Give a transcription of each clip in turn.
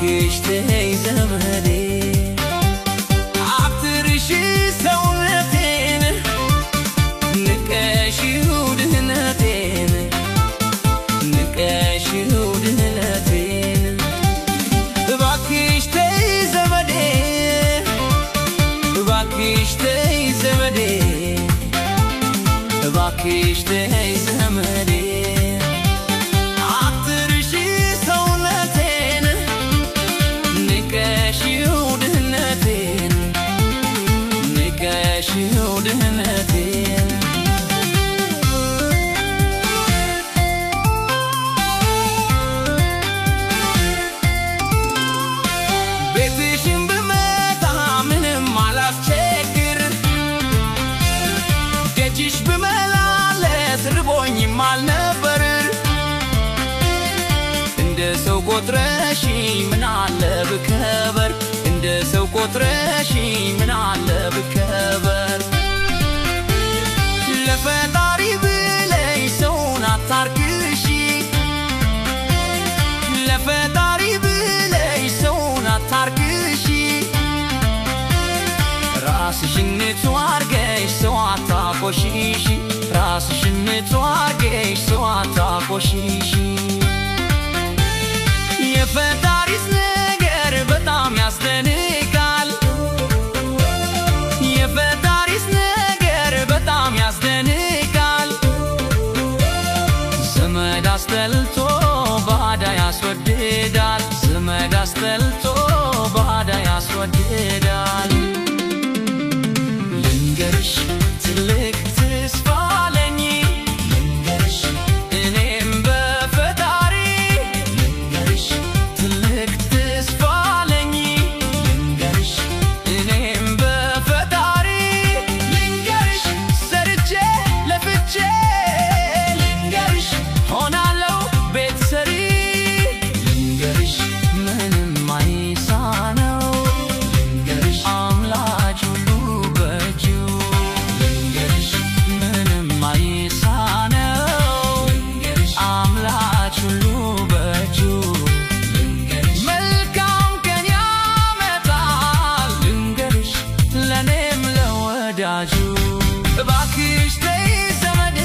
እባክሽ ተይ ዘመዴ አትርሺ ሰውነቴን ንቀሺው ድህነቴን ንቀሺው ድህነቴን እባክሽ ተይ ዘመዴ እባክሽ ተይ ዘመዴ እባክሽ ተይ ዘመዴ አትርሺ ሰውነቴን ንቀሺው ድህነቴን ንቀሺው ድህነቴን ቤትሽን ብመጣ ምንም አላስቸግር ደጅሽ ብመላለስ ርቦኝም አልነበር እንደ ሰው ቆጥረሽኝ ምን አለ ብከበር እንደ ሰው ቆጥረሽኝ ምን አለ ብከበር ለፈጣሪ ብለሽ ሰውን አታርክሺ ለፈጣሪ ብለሽ ሰውን አታርክሺ ራስሽን ንጹህ አርገሽ ሰው አታቆሽሺ ራስሽን ንጹህ አርገሽ ሰው አታቆሽሺ የፈጣሪስ ነገር በጣም ያስደንቃል የፈጣሪስ ነገር በጣም ያስደንቃል ዘመድ አስጠልቶ ባዳ ያስወድዳል ዘመድ አስጠልቶ ባዳ ያስወድዳል ልንገርሽ ትልቅ ተስፋ አለኝ ልንገርሽ እኔም በፈጣሪ ልንገርሽ ትልቅ ተስፋ አለኝ ልንገርሽ እኔም በፈጣሪ ልንገርሽ ሰርቼ ለፍቼ ልንገርሽ ሆናለሁ ቤት ሰሪ ልንገርሽ ምንም አይሳነው ልንገርሽ አምላክ ሁሉ በእጁ ልንገርሽ ምንም አይሳነው ልንገርሽ አምላክ ሁሉ በእጁ ልንገርሽ መልካም ቀን ያመጣል ልንገርሽ ለኔም ለወዳጁ እባክሽ ተይ ዘመዴ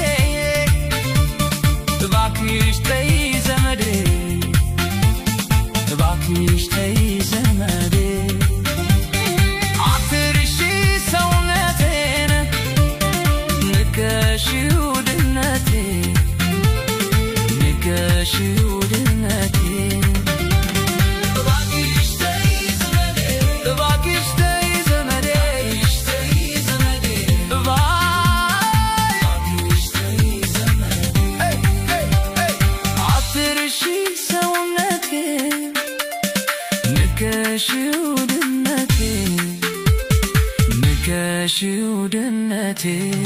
እባክሽ ተይ ዘመዴ እባክሽ ተይ ዘመዴ አትርሺ ሰውነቴን ንቀሺው ድህነቴን ንቀሺው ድህነቴን እባክሽ ተይ ዘመዴ እባክሽ ተይ ዘመዴ እባክሽ ተይ ዘመዴ አትርሺ ሰውነቴን ንቀሺው ድህነቴን ንቀሺው ድህነቴን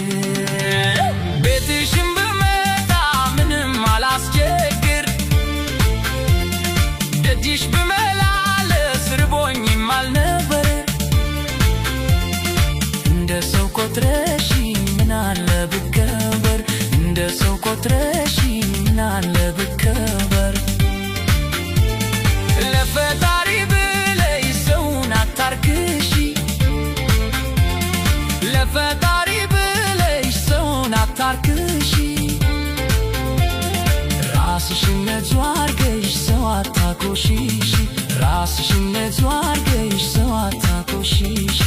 ቤትሽን ብመጣ ምንም አላስቸግር ደጅሽ ብመላለስ ርቦኝም አልነበር እንደ ሰው ቆጥረሽኝ ምን አለ ብከበር እንደ ሰው ቆጥረሽኝ ምን አለ ብከበር ለፈጣሪ ብለሽ ሰውን አታርክሺ ለፈጣሪ ብለሽ ሰውን አታርክሺ ራስሽን ንጹህ አርገሽ ሰው አታቆሽሺ ራስሽን ንጹህ አርገሽ ሰው አታቆሽሺ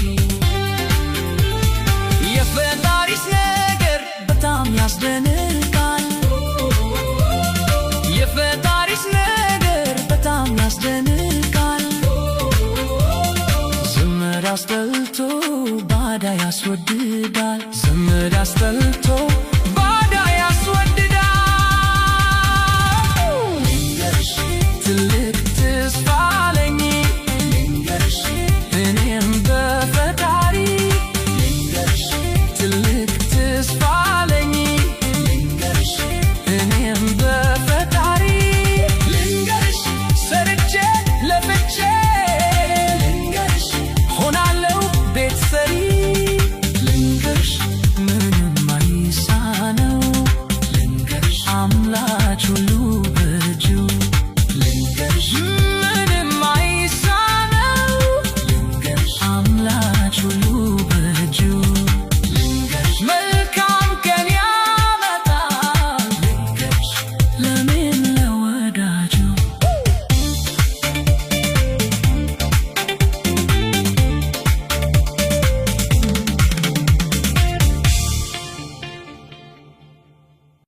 የፈጣሪስ ነገር በጣም ያስደንቃል የፈጣሪስ ነገር በጣም ያስደንቃል ዘመድ አስጠልቶ ባዳ ያስወድዳል ዘመድ አስጠልቶ